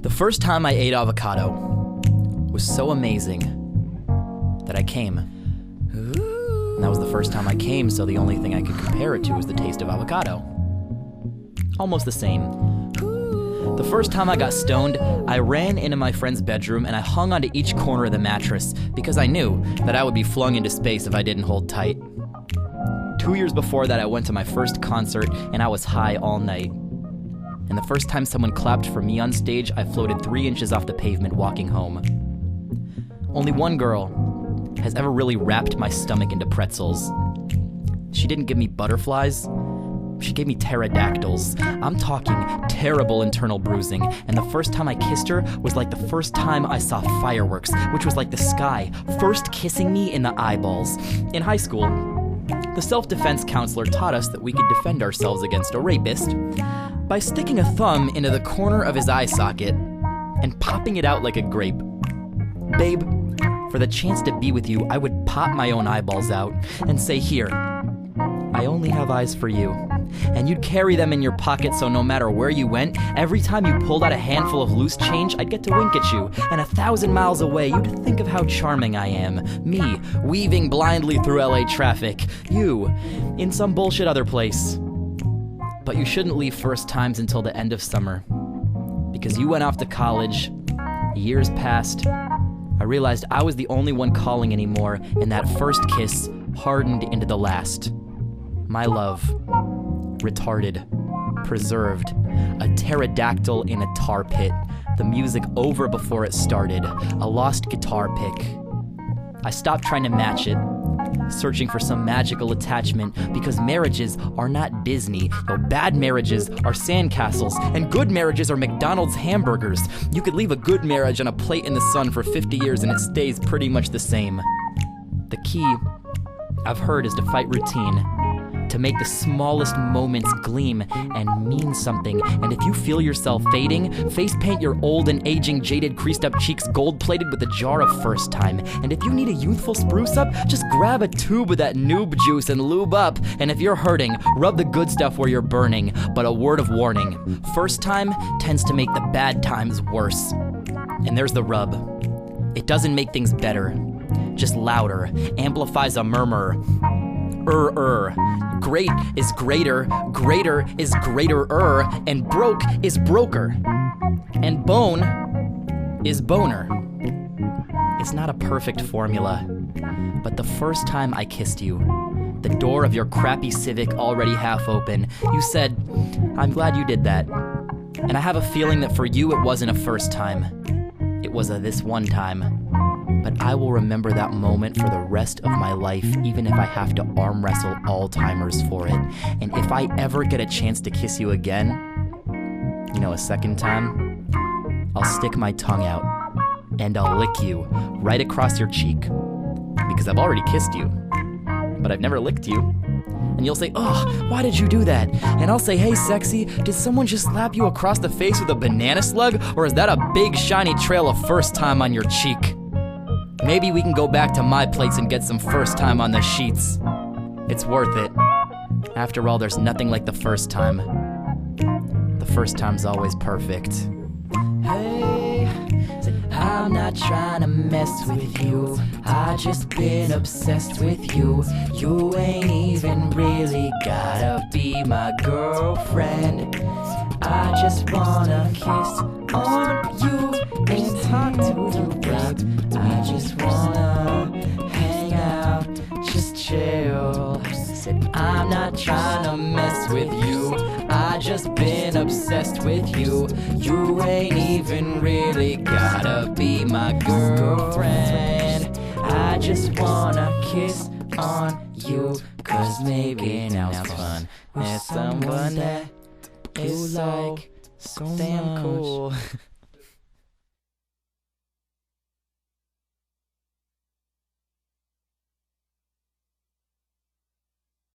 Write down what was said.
The first time I ate avocado was so amazing that I came. And that was the first time I came, so the only thing I could compare it to was the taste of avocado. Almost the same. The first time I got stoned, I ran into my friend's bedroom and I hung onto each corner of the mattress because I knew that I would be flung into space if I didn't hold tight. 2 years before that, I went to my first concert and I was high all night. And the first time someone clapped for me on stage, I floated 3 inches off the pavement walking home. Only one girl has ever really wrapped my stomach into pretzels. She didn't give me butterflies. She gave me pterodactyls. I'm talking terrible internal bruising, and the first time I kissed her was like the first time I saw fireworks, which was like the sky first kissing me in the eyeballs. In high school, the self-defense counselor taught us that we could defend ourselves against a rapist by sticking a thumb into the corner of his eye socket and popping it out like a grape. Babe, for the chance to be with you, I would pop my own eyeballs out and say, "Here, I only have eyes for you." And you'd carry them in your pocket so no matter where you went, every time you pulled out a handful of loose change, I'd get to wink at you. And 1,000 miles away, you'd think of how charming I am. Me, weaving blindly through LA traffic. You, in some bullshit other place. But you shouldn't leave first times until the end of summer. Because you went off to college, years passed, I realized I was the only one calling anymore, and that first kiss hardened into the last. My love, retarded, preserved, a pterodactyl in a tar pit, the music over before it started, a lost guitar pick. I stopped trying to match it, searching for some magical attachment, because marriages are not Disney. Bad marriages are sandcastles, and good marriages are McDonald's hamburgers. You could leave a good marriage on a plate in the sun for 50 years and it stays pretty much the same. The key, I've heard, is to fight routine, to make the smallest moments gleam and mean something. And if you feel yourself fading, face paint your old and aging, jaded, creased up cheeks gold-plated with a jar of first time. And if you need a youthful spruce up, just grab a tube of that noob juice and lube up. And if you're hurting, rub the good stuff where you're burning. But a word of warning, first time tends to make the bad times worse. And there's the rub. It doesn't make things better, just louder, amplifies a murmur. Great is greater, greater is greater-er, and broke is broker, and bone is boner. It's not a perfect formula, but the first time I kissed you, the door of your crappy Civic already half open, you said, "I'm glad you did that." And I have a feeling that for you it wasn't a first time. It was a this one time. But I will remember that moment for the rest of my life, even if I have to arm wrestle all-timers for it. And if I ever get a chance to kiss you again, a second time, I'll stick my tongue out and I'll lick you right across your cheek. Because I've already kissed you, but I've never licked you. And you'll say, "Oh, why did you do that?" And I'll say, "Hey, sexy, did someone just slap you across the face with a banana slug? Or is that a big shiny trail of first time on your cheek? Maybe we can go back to my place and get some first time on the sheets. It's worth it. After all, there's nothing like the first time. The first time's always perfect." Hey, I'm not trying to mess with you. I just been obsessed with you. You ain't even really gotta be my girlfriend. I just wanna kiss on you and talk to you, babe. I just wanna hang out, just chill. Said I'm not trying to mess with you. I just been obsessed with you. You ain't even really gotta be my girlfriend. I just wanna kiss on you, 'cause maybe now's fun with someone that is like so damn cool.